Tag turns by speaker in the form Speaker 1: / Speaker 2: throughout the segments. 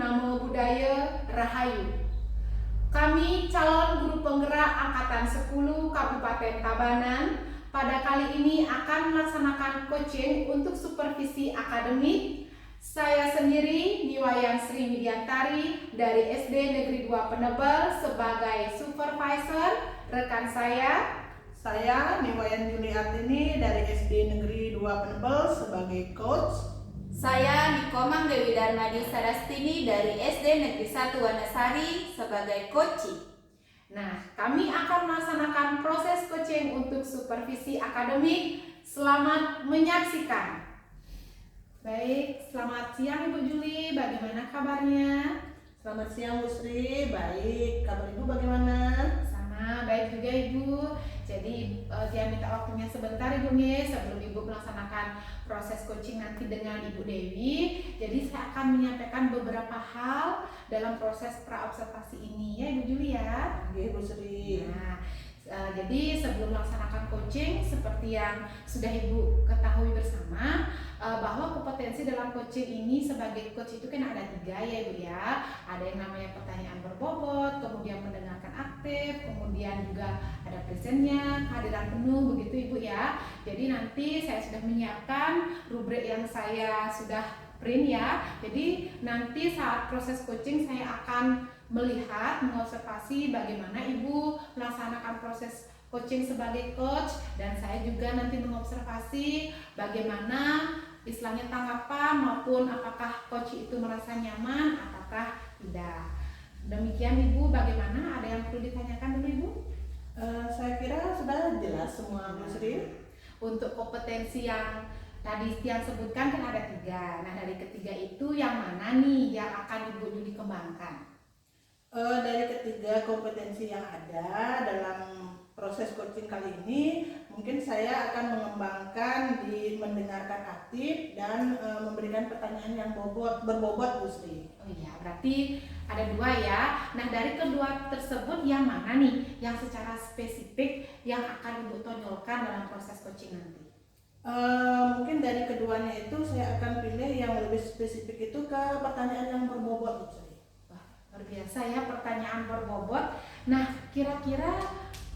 Speaker 1: Namo Buddhaya Rahayu. Kami calon guru penggerak Angkatan 10 Kabupaten Tabanan pada kali ini akan melaksanakan coaching untuk supervisi akademik. Saya sendiri, Niwayan Sri Widiantari dari SD Negeri 2 Penebel sebagai supervisor. Rekan saya
Speaker 2: Niwayan Juliartini dari SD Negeri 2 Penebel sebagai coach.
Speaker 3: Saya Nikomang Dewi Darmadi Sarastini dari SD Negeri 1 Wanasari sebagai coaching.
Speaker 1: Nah, kami akan melaksanakan proses coaching untuk supervisi akademik. Selamat menyaksikan. Baik, selamat siang Ibu Juli, bagaimana kabarnya?
Speaker 2: Selamat siang Bu Sri, baik. Kabar Ibu bagaimana?
Speaker 1: Sama, baik juga Ibu. Jadi dia minta waktunya sebentar Ibu nih sebelum Ibu melaksanakan proses coaching nanti dengan Ibu Dewi. Jadi saya akan menyampaikan beberapa hal dalam proses praobservasi ini ya Ibu Juli ya.
Speaker 2: Oke Bu Sri.
Speaker 1: Nah, jadi sebelum melaksanakan coaching seperti yang sudah Ibu ketahui bersama bahwa kompetensi dalam coaching ini sebagai coach itu kan ada 3 ya Ibu ya. Ada yang namanya pertanyaan berbobot, kemudian mendengarkan aktif, kemudian juga ada presennya, kehadiran penuh begitu Ibu ya. Jadi nanti saya sudah menyiapkan rubrik yang saya sudah print ya. Jadi nanti saat proses coaching saya akan melihat, mengobservasi bagaimana Ibu melaksanakan proses coaching sebagai coach, dan saya juga nanti mengobservasi bagaimana istilahnya tanggapan maupun apakah coach itu merasa nyaman ataukah tidak. Demikian Ibu, bagaimana? Ada yang perlu ditanyakan dulu Ibu?
Speaker 2: Saya kira sudah jelas semua Bu Sri.
Speaker 1: Untuk kompetensi yang tadi yang sebutkan kan ada 3. Nah, dari ketiga itu yang mana nih yang akan Ibu Juli kembangkan?
Speaker 2: Dari ketiga kompetensi yang ada dalam proses coaching kali ini, mungkin saya akan mengembangkan di mendengarkan aktif dan memberikan pertanyaan yang berbobot Bu Sri.
Speaker 1: Oh iya, berarti ada 2 ya. Nah, dari kedua tersebut yang mana nih yang secara spesifik yang akan Ibu tonjolkan dalam proses coaching nanti?
Speaker 2: Mungkin dari keduanya itu saya akan pilih yang lebih spesifik itu ke pertanyaan yang berbobot Bu Sri.
Speaker 1: Luar biasa ya, pertanyaan berbobot. Nah, kira-kira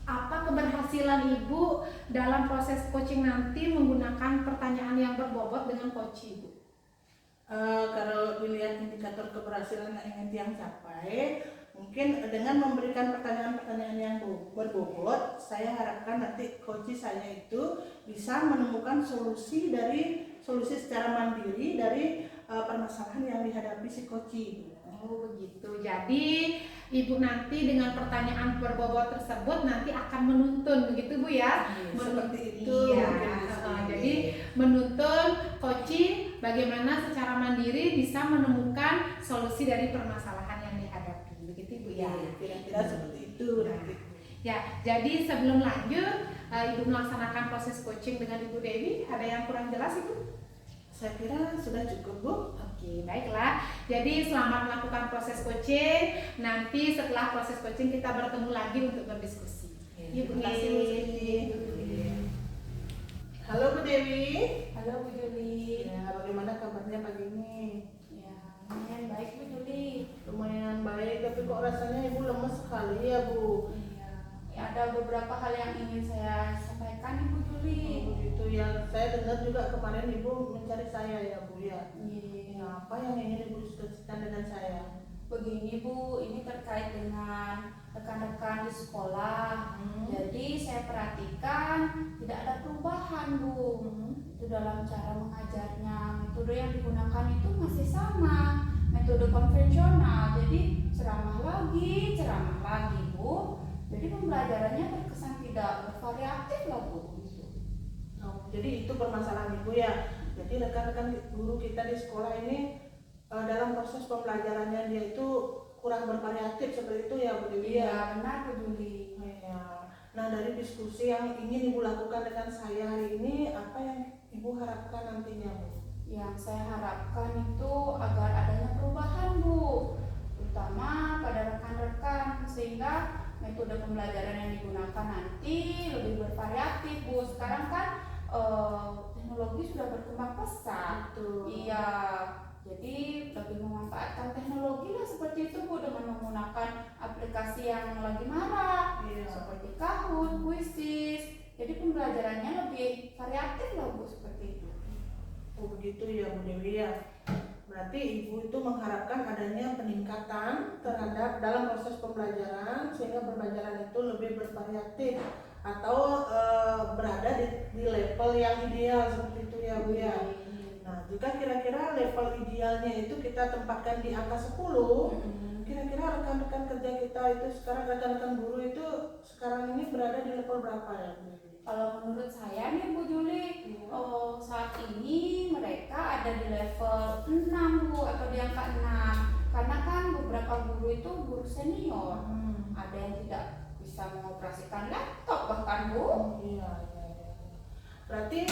Speaker 1: apa keberhasilan Ibu dalam proses coaching nanti menggunakan pertanyaan yang berbobot dengan coach Ibu?
Speaker 2: Kalau dilihat indikator keberhasilan yang ingin tiang capai, mungkin dengan memberikan pertanyaan-pertanyaan yang berbobot, saya harapkan nanti coach saya itu bisa menemukan solusi secara mandiri dari permasalahan yang dihadapi si coach Ibu.
Speaker 1: Oh begitu. Jadi Ibu nanti dengan pertanyaan berbobot tersebut nanti akan menuntun begitu Bu ya?
Speaker 2: Seperti itu.
Speaker 1: Iya. Jadi menuntun coaching bagaimana secara mandiri bisa menemukan solusi dari permasalahan yang dihadapi. Begitu Ibu ya?
Speaker 2: Kira-kira seperti itu.
Speaker 1: Ya, jadi sebelum lanjut Ibu melaksanakan proses coaching dengan Ibu Dewi, ada yang kurang jelas Ibu?
Speaker 2: Saya kira sudah cukup Bu.
Speaker 1: Oke, baiklah. Jadi selamat melakukan proses coaching. Nanti setelah proses coaching kita bertemu lagi untuk berdiskusi.
Speaker 2: Terima kasih Bu Sri. Halo Bu Dewi.
Speaker 3: Halo Bu Juli.
Speaker 2: Ya, bagaimana kabarnya pagi ini?
Speaker 3: Ya, lumayan baik Bu Juli.
Speaker 2: Lumayan baik, tapi kok rasanya Ibu lemes sekali ya Bu?
Speaker 3: Iya. Ya, ada beberapa hal yang ingin saya sampaikan Ibu Juli.
Speaker 2: Begitu ya, saya dengar juga kemarin Ibu mencari saya ya Bu ya.
Speaker 3: Iya.
Speaker 2: Apa yang ingin Ibu diskusikan dengan saya?
Speaker 3: Begini Bu, ini terkait dengan rekan-rekan di sekolah. Jadi saya perhatikan tidak ada perubahan Bu. Itu dalam cara mengajarnya, metode yang digunakan itu masih sama, metode konvensional. Jadi ceramah lagi Bu. Jadi pembelajarannya terkesan tidak bervariatif lah Bu.
Speaker 2: Jadi itu permasalahan Ibu ya. Jadi rekan-rekan guru kita di sekolah ini dalam proses pembelajarannya dia itu kurang bervariatif seperti itu ya Bu Dewi.
Speaker 3: Iya benar Bu Juli.
Speaker 2: Ya. Nah, dari diskusi yang ingin Ibu lakukan dengan saya hari ini, apa yang Ibu harapkan nantinya Bu?
Speaker 3: Yang saya harapkan itu agar adanya perubahan Bu, terutama pada rekan-rekan, sehingga metode pembelajaran yang digunakan nanti lebih bervariatif Bu. Sekarang kan teknologi sudah berkembang pesat.
Speaker 2: Betul.
Speaker 3: Iya, jadi lebih memanfaatkan teknologi seperti itu Bu, dengan menggunakan aplikasi yang lagi marak
Speaker 2: Iya.
Speaker 3: seperti Kahoot, Quizizz. Jadi pembelajarannya lebih variatif lah Bu, seperti itu.
Speaker 2: Oh begitu ya Bu Dewi ya. Berarti Ibu itu mengharapkan adanya peningkatan terhadap dalam proses pembelajaran sehingga pembelajaran itu lebih bervariatif atau berada di level yang ideal seperti itu ya Bu ya. Nah, jika kira-kira level idealnya itu kita tempatkan di angka 10, kira-kira rekan-rekan kerja kita itu sekarang, rekan-rekan guru itu sekarang ini berada di level berapa ya Bu?
Speaker 3: Kalau menurut saya nih Bu Juli, saat ini mereka ada di level 6 Bu, atau di angka 6. Karena kan beberapa guru itu guru senior, ada yang tidak bisa mengoperasikan laptop bahkan Bu.
Speaker 2: Iya. Berarti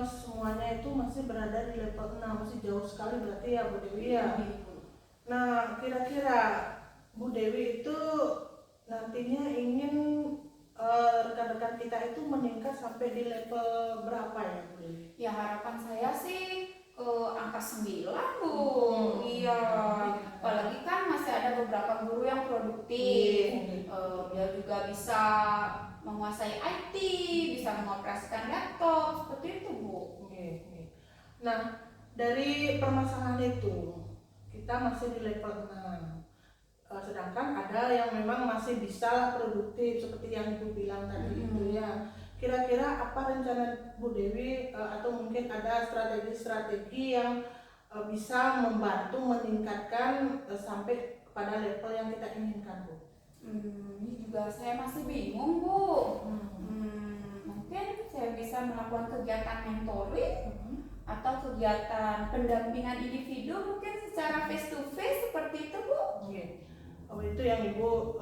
Speaker 2: semuanya itu masih berada di level 6, masih jauh sekali berarti ya Bu Dewi ya. Nah, kira-kira Bu Dewi itu nantinya ingin rekan-rekan kita itu meningkat sampai di level berapa ya Bu Dewi?
Speaker 3: Ya harapan saya sih ke angka 9 Bu. Iya. Apalagi kan masih ada beberapa guru yang produktif. Dia juga bisa menguasai IT, bisa mengoperasikan laptop, seperti itu Bu.
Speaker 2: Nah, dari permasalahan itu kita masih di level 6. Sedangkan ada yang memang masih bisa produktif seperti yang Ibu bilang tadi itu ya. Kira-kira apa rencana Bu Dewi atau mungkin ada strategi-strategi yang bisa membantu meningkatkan sampai pada level yang kita inginkan Bu?
Speaker 3: Ini juga saya masih bingung Bu. Mungkin saya bisa melakukan kegiatan mentoring atau kegiatan pendampingan individu mungkin secara face to face seperti itu Bu.
Speaker 2: Oh, itu yang Ibu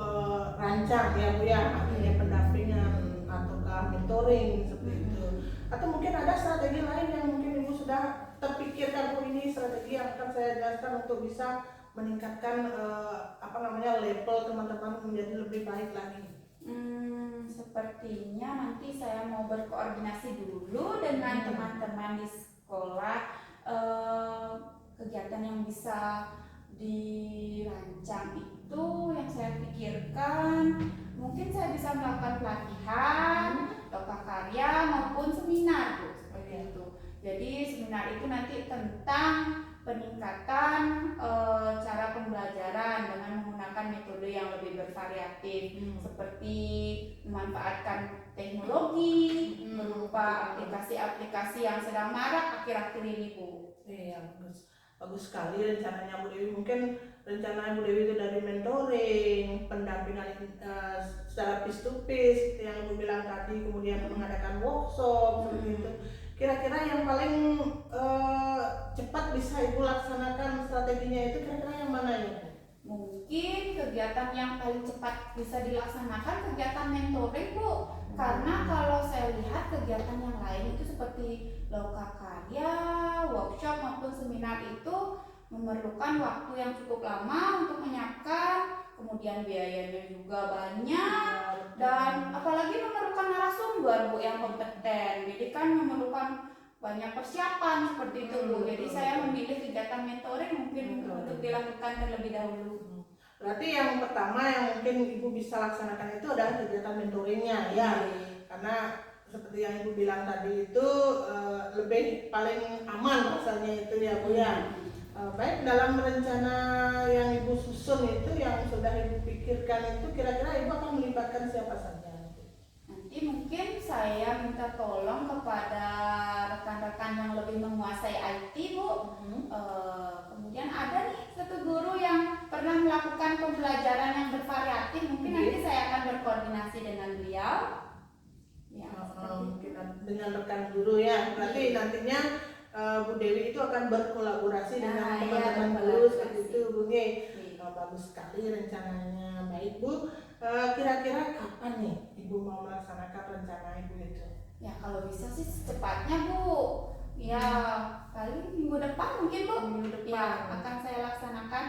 Speaker 2: rancang ya Bu ya, artinya pendampingan ataukah mentoring seperti itu. Atau mungkin ada strategi lain yang mungkin Ibu sudah terpikirkan Bu, ini strategi yang akan saya jelaskan untuk bisa meningkatkan level teman-teman menjadi lebih baik lagi.
Speaker 3: Sepertinya nanti saya mau berkoordinasi dulu dengan teman-teman di sekolah, kegiatan yang bisa dirancang itu yang saya pikirkan mungkin saya bisa melakukan pelatihan, loka karya maupun seminar Bu, seperti itu. Jadi seminar itu nanti tentang peningkatan cara pembelajaran dengan menggunakan metode yang lebih bervariatif seperti memanfaatkan teknologi berupa aplikasi-aplikasi yang sedang marak akhir-akhir ini Bu.
Speaker 2: Iya, bagus sekali rencananya Bu Dewi. Mungkin rencana Bu Dewi itu dari mentoring, pendampingan secara face to face yang Ibu bilang tadi, kemudian mengadakan workshop seperti itu. Kira-kira yang paling cepat bisa Ibu laksanakan strateginya itu kira-kira yang mana ya?
Speaker 3: Mungkin kegiatan yang paling cepat bisa dilaksanakan kegiatan mentoring Bu. Karena kalau saya lihat kegiatan yang lain itu seperti loka karya, workshop maupun seminar itu memerlukan waktu yang cukup lama untuk menyiapkan, kemudian biayanya juga banyak, dan apalagi memerlukan narasumber Bu yang kompeten. Jadi kan memerlukan banyak persiapan seperti itu Bu. Jadi saya memilih kegiatan mentoring mungkin untuk dilakukan terlebih dahulu.
Speaker 2: Berarti yang pertama yang mungkin Ibu bisa laksanakan itu adalah kegiatan mentoringnya ya. Karena seperti yang Ibu bilang tadi itu lebih paling aman rasanya itu ya Bu ya. Baik, dalam rencana yang Ibu susun itu yang sudah Ibu pikirkan itu kira-kira Ibu akan melibatkan siapa saja?
Speaker 3: Nanti mungkin saya minta tolong kepada rekan-rekan yang lebih menguasai IT Bu. Kemudian ada nih satu guru yang pernah melakukan pembelajaran yang bervariatif, mungkin nanti saya akan berkoordinasi dengan beliau. Ya,
Speaker 2: mungkin dengan rekan guru ya. Berarti nantinya Bu Dewi itu akan berkolaborasi dengan teman-teman guru seperti itu Bu. Bagus sekali rencananya. Baik Bu, kira-kira kapan nih Ibu mau melaksanakan rencana Ibu itu?
Speaker 3: Ya kalau bisa sih secepatnya Bu. Ya paling minggu depan mungkin Bu.
Speaker 2: Minggu depan.
Speaker 3: Ya akan saya laksanakan.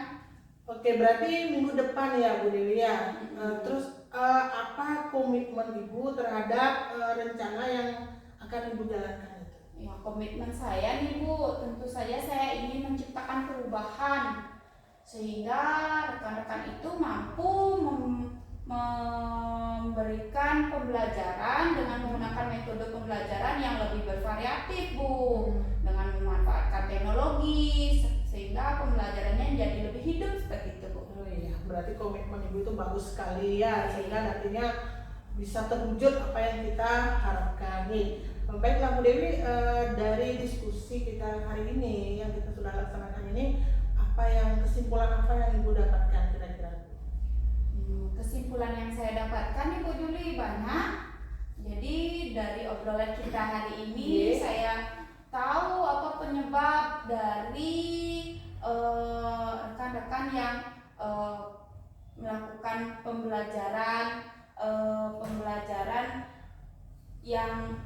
Speaker 2: Oke, berarti minggu depan ya Bu Dewi ya. Terus apa komitmen Ibu terhadap rencana yang akan Ibu jalankan itu?
Speaker 3: Ya komitmen saya nih Bu, tentu saja saya ingin menciptakan perubahan sehingga rasakan itu mampu memberikan pembelajaran dengan menggunakan metode pembelajaran yang lebih bervariatif, Bu, dengan memanfaatkan teknologi sehingga pembelajarannya jadi lebih hidup seperti itu, Bu.
Speaker 2: Oh iya, berarti komitmen Ibu itu bagus sekali ya, sehingga nantinya bisa terwujud apa yang kita harapkan nih. Baiklah Bu Dewi, dari diskusi kita hari ini yang kita sudah laksanakan ini, kesimpulan apa yang Ibu dapatkan kira-kira?
Speaker 3: Kesimpulan yang saya dapatkan Ibu Juli banyak. Jadi dari obrolan kita hari ini saya tahu apa penyebab dari rekan-rekan yang melakukan pembelajaran yang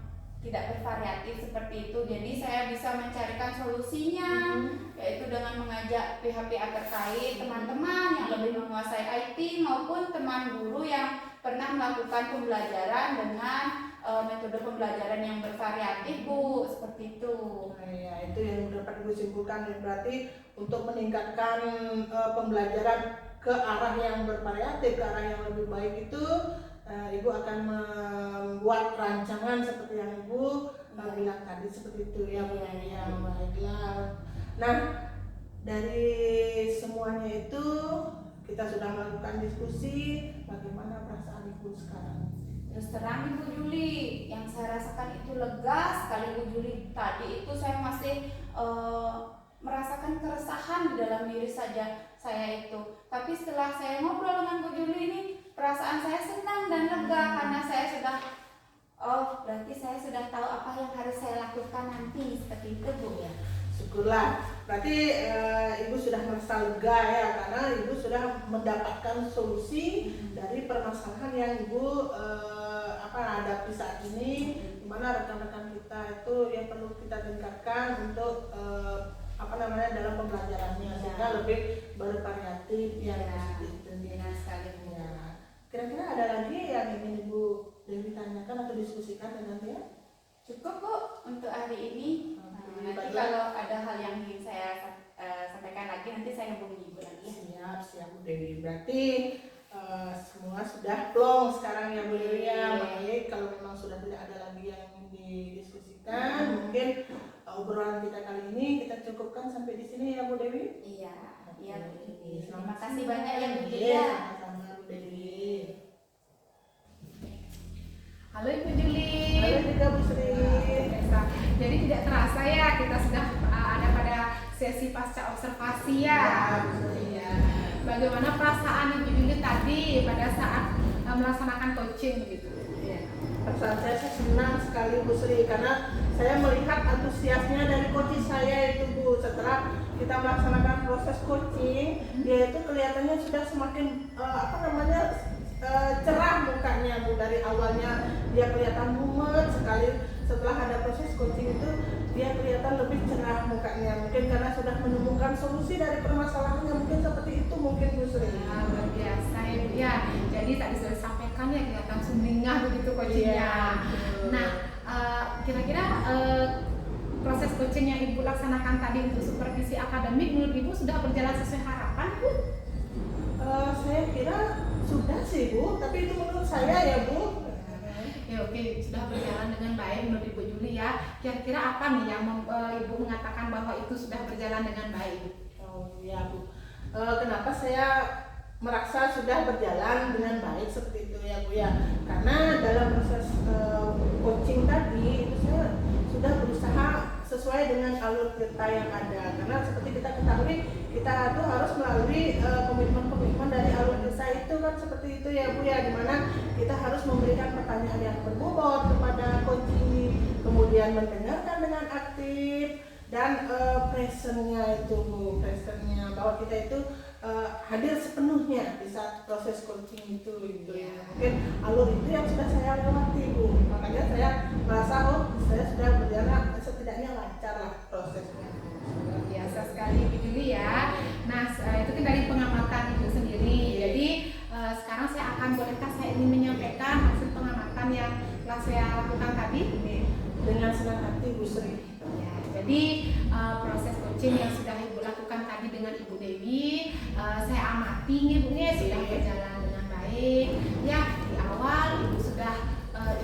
Speaker 3: tidak bervariatif seperti itu. Jadi saya bisa mencarikan solusinya, yaitu dengan mengajak pihak-pihak terkait, teman-teman yang lebih menguasai IT maupun teman guru yang pernah melakukan pembelajaran dengan metode pembelajaran yang bervariatif, Bu, seperti itu.
Speaker 2: Nah, ya, itu yang dapat Ibu simpulkan. Berarti untuk meningkatkan pembelajaran ke arah yang bervariatif, ke arah yang lebih baik itu Ibu akan membuat rancangan seperti yang Ibu bilang tadi, seperti itu ya Bu. Ya, baiklah. Nah, dari semuanya itu kita sudah melakukan diskusi. Bagaimana perasaan Ibu sekarang?
Speaker 3: Terus terang Ibu Juli, yang saya rasakan itu lega sekali, Bu Juli. Tadi itu saya masih merasakan keresahan di dalam diri saja saya itu. Tapi setelah saya ngobrol dengan Bu Juli ini, perasaan saya senang dan lega karena saya sudah, berarti saya sudah tahu apa yang harus saya lakukan nanti, seperti itu, Bu.
Speaker 2: Ya, syukurlah. Berarti Ibu sudah merasa lega ya, karena Ibu sudah mendapatkan solusi dari permasalahan yang Ibu hadapi saat ini, di mana rekan-rekan kita itu yang perlu kita tingkatkan untuk dalam pembelajarannya, sehingga lebih bervariatif ya.
Speaker 3: Benar sekali, Bu.
Speaker 2: Ya. Kira-kira ada lagi yang ingin Ibu Dewi tanyakan atau diskusikan dengan dia?
Speaker 3: Cukup, Bu, untuk hari ini. Nanti kalau ada hal yang ingin saya sampaikan lagi, nanti saya hubungi Ibu lagi.
Speaker 2: Siap Bu Dewi. Berarti semua sudah plong sekarang ya Bu Dewi ya. Baik, kalau memang sudah tidak ada lagi yang ingin didiskusikan, mungkin obrolan kita kali ini kita cukupkan sampai di sini ya Bu Dewi.
Speaker 3: Iya, iya Bu Dewi.
Speaker 2: Terima
Speaker 3: Terima kasih banyak ya Bu Dewi.
Speaker 2: Sama-sama Bu Dewi.
Speaker 1: Halo Ibu Juli.
Speaker 2: Halo juga Bu Sri.
Speaker 1: Jadi tidak terasa ya kita sudah ada pada sesi pasca observasi ya.
Speaker 2: Ya.
Speaker 1: Bagaimana perasaan Ibu Juli tadi pada saat melaksanakan coaching begitu?
Speaker 2: Ya. Perasaan saya senang sekali Bu Sri, karena saya melihat antusiasnya dari coach saya itu Bu. Setelah kita melaksanakan proses coaching, dia itu kelihatannya sudah semakin cerah mukanya Bu. Dari awalnya dia kelihatan mumet sekali, setelah ada proses coaching itu dia kelihatan lebih cerah mukanya, mungkin karena sudah menemukan solusi dari permasalahannya, mungkin seperti itu mungkin Bu Sri.
Speaker 1: Luar biasa ya Bu ya. Jadi tadi sudah disampaikan ya kelihatan sumringah begitu coachingnya. Nah, kira-kira proses coaching yang Ibu laksanakan tadi untuk supervisi akademik menurut Ibu sudah berjalan sesuai harapan Bu?
Speaker 2: Saya kira sudah sih Bu, tapi itu menurut saya ya Bu.
Speaker 1: Ya oke, sudah berjalan dengan baik menurut Ibu Juli ya. Kira-kira apa nih yang Ibu mengatakan bahwa itu sudah berjalan dengan baik?
Speaker 2: Oh iya Bu, kenapa saya merasa sudah berjalan dengan baik seperti itu ya Bu ya? Karena dalam proses coaching tadi itu saya sudah berusaha sesuai dengan alur kita yang ada. Karena seperti kita ketahui, kita itu harus melalui komitmen-komitmen dari alur kita itu kan seperti itu ya Bu ya, dimana kita harus memberikan pertanyaan yang berbobot kepada coaching, kemudian mendengarkan dengan aktif, dan presentnya itu Bu, presentnya bahwa kita itu hadir sepenuhnya di saat proses coaching itu ya. Mungkin alur itu yang sudah saya lewati Bu, makanya saya merasa saya sudah berjalan setidaknya lancar lah prosesnya.
Speaker 1: Luar biasa sekali Ibu Juli ya. Nah itu kan dari pengamatan Ibu sendiri. Jadi sekarang saya bolehkah saya ingin menyampaikan hasil pengamatan yang telah saya lakukan tadi?
Speaker 2: Dengan senang hati Bu Sri.
Speaker 1: Ya, jadi proses coaching yang sudah Ibu lakukan tadi dengan Ibu Dewi, saya amati menikmati nih Bu ya, sudah berjalan dengan baik. Ya, di awal Ibu sudah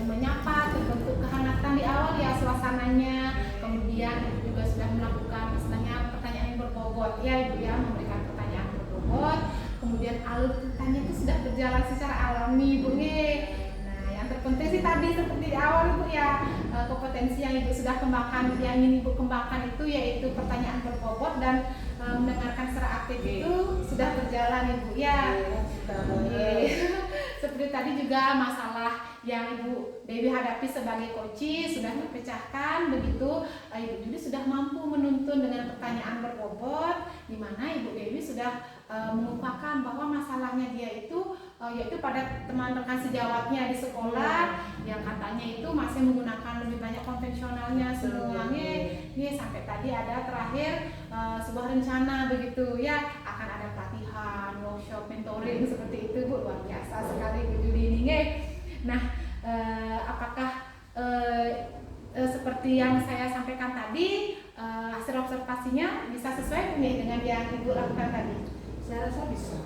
Speaker 1: menyapa, terbentuk kehangatan di awal ya suasananya. Kemudian Ibu juga sudah melakukan istilahnya pertanyaan yang berbobot ya Ibu ya, memberikan pertanyaan berbobot. Kemudian alur ceritanya itu sudah berjalan secara alami Bu ya. Nah, yang terpenting sih tadi seperti di awal Ibu ya, kompetensi yang Ibu sudah kembangkan, yang ingin Ibu kembangkan itu yaitu pertanyaan berbobot dan mendengarkan secara aktif itu sudah berjalan Ibu ya. Seperti tadi juga masalah yang Ibu Dewi hadapi sebagai coach sudah terpecahkan begitu. Ibu Dewi sudah mampu menuntun dengan pertanyaan berbobot, di mana Ibu Dewi sudah mengungkapkan bahwa masalahnya dia itu yaitu pada teman rekan sejawatnya di sekolah yang katanya itu masih menggunakan lebih banyak konvensionalnya semuanya. Ini sampai tadi ada terakhir sebuah rencana begitu ya, akan ada pelatihan, workshop, mentoring seperti itu Bu, luar biasa sekali Bu Juli ini. Nah, apakah seperti yang saya sampaikan tadi, hasil observasinya bisa sesuai nih dengan yang Ibu lakukan tadi?
Speaker 2: Saya rasa bisa.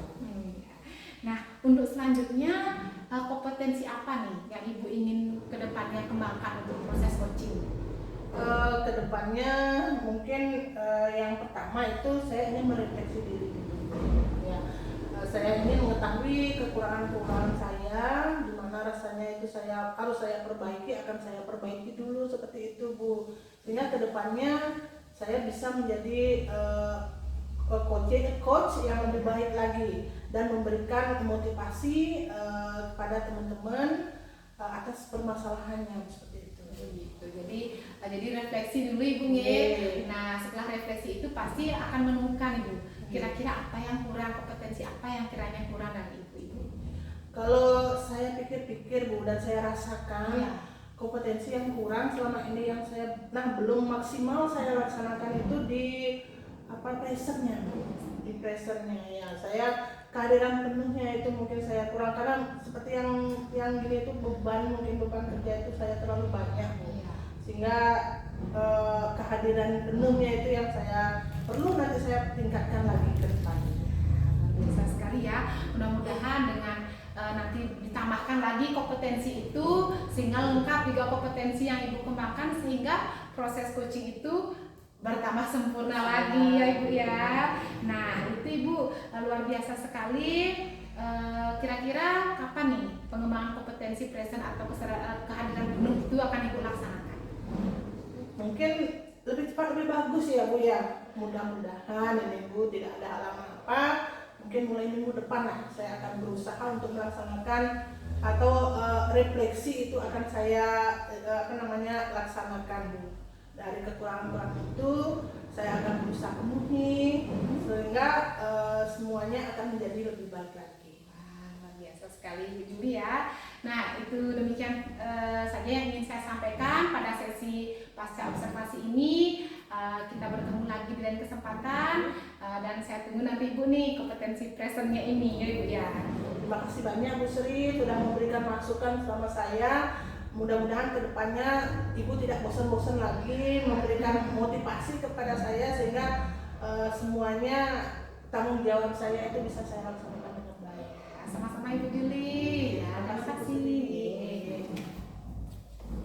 Speaker 1: Nah, untuk selanjutnya kompetensi apa nih yang Ibu ingin kedepannya kembangkan untuk proses coaching?
Speaker 2: Kedepannya mungkin yang pertama itu saya ingin merefleksi diri ya. Saya ingin mengetahui kekurangan-kekurangan saya, di mana rasanya itu harus saya perbaiki, akan saya perbaiki dulu seperti itu Bu, sehingga kedepannya saya bisa menjadi coach yang lebih baik lagi dan memberikan motivasi kepada teman-teman atas permasalahannya seperti itu.
Speaker 1: Jadi refleksi dulu Ibu ya. Nah, setelah refleksi itu pasti akan menemukan Ibu kira-kira apa yang kurang, kompetensi apa yang kiranya kurang dari Ibu.
Speaker 2: Kalau saya pikir-pikir Bu dan saya rasakan kompetensi yang kurang selama ini yang saya belum maksimal saya laksanakan itu di pressernya ya. Saya kehadiran penuhnya itu mungkin saya kurang, karena seperti yang gini itu beban kerja itu saya terlalu banyak Bu. Sehingga kehadiran penuhnya itu yang saya perlu nanti saya tingkatkan lagi ke depan.
Speaker 1: Bisa sekali ya, mudah-mudahan dengan nanti ditambahkan lagi kompetensi itu sehingga lengkap juga kompetensi yang Ibu kembangkan, sehingga proses coaching itu bertambah sempurna lagi ya Ibu ya. Nah itu Ibu luar biasa sekali. Kira-kira kapan nih pengembangan kompetensi present atau kehadiran penuh itu akan Ibu laksanakan?
Speaker 2: Mungkin lebih cepat lebih bagus ya Bu ya. Mudah-mudahan ini Bu tidak ada halangan apa. Mungkin mulai minggu depan lah saya akan berusaha untuk melaksanakan atau refleksi itu akan saya laksanakan Bu. Dari kekurangan-kekurangan itu saya akan berusaha penuhi sehingga semuanya akan menjadi lebih baik lagi.
Speaker 1: Luar biasa sekali Bu Juli ya. Nah itu demikian saja yang ingin saya sampaikan pada sesi pasca observasi ini. Kita bertemu lagi di lain kesempatan dan saya tunggu nanti Ibu nih kompetensi presentnya ini ya Ibu ya.
Speaker 2: Terima kasih banyak Bu Sri sudah memberikan masukan sama saya. Mudah-mudahan kedepannya Ibu tidak bosan-bosan lagi memberikan motivasi kepada saya sehingga semuanya tanggung jawab saya itu bisa saya laksanakan dengan baik.
Speaker 1: Sama-sama Ibu Juli. Terima kasih.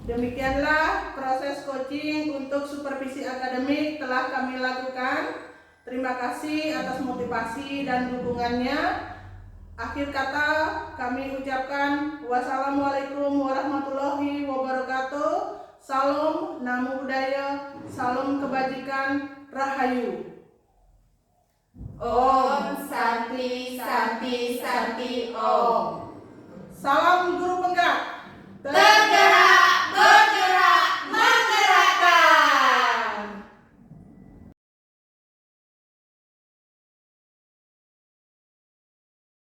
Speaker 2: Demikianlah proses coaching untuk supervisi akademik telah kami lakukan. Terima kasih atas motivasi dan dukungannya. Akhir kata kami ucapkan wassalamualaikum warahmatullahi wabarakatuh. Salam namo buddhaya, salam kebajikan, rahayu.
Speaker 3: Om Santi Santi Santi Om.
Speaker 2: Salam guru